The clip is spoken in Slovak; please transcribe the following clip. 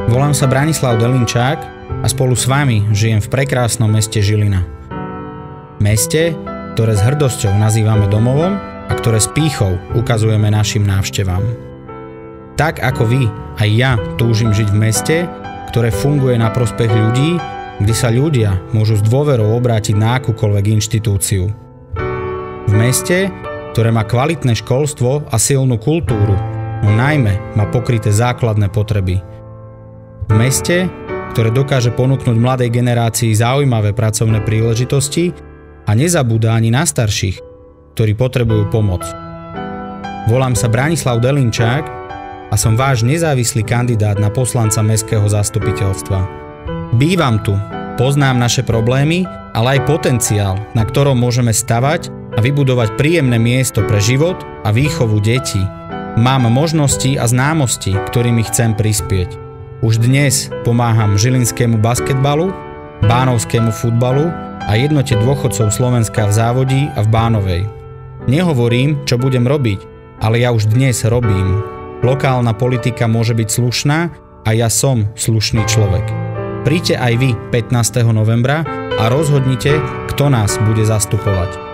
Volám sa Branislav Delinčák a spolu s vami žijem v prekrásnom meste Žilina. Meste, ktoré s hrdosťou nazývame domovom a ktoré s pýchou ukazujeme našim návštevám. Tak ako vy, aj ja túžim žiť v meste, ktoré funguje na prospech ľudí, kde sa ľudia môžu s dôverou obrátiť na akúkoľvek inštitúciu. V meste, ktoré má kvalitné školstvo a silnú kultúru, no najmä má pokryté základné potreby. V meste, ktoré dokáže ponúknuť mladej generácii zaujímavé pracovné príležitosti a nezabúda ani na starších, ktorí potrebujú pomoc. Volám sa Branislav Delinčák a som váš nezávislý kandidát na poslanca mestského zastupiteľstva. Bývam tu, poznám naše problémy, ale aj potenciál, na ktorom môžeme stavať a vybudovať príjemné miesto pre život a výchovu detí. Mám možnosti a známosti, ktorými chcem prispieť. Už dnes pomáham žilinskému basketbalu, bánovskému futbalu a jednote dôchodcov Slovenska v Závodí a v Bánovej. Nehovorím, čo budem robiť, ale ja už dnes robím. Lokálna politika môže byť slušná a ja som slušný človek. Príďte aj vy 15. novembra a rozhodnite, kto nás bude zastupovať.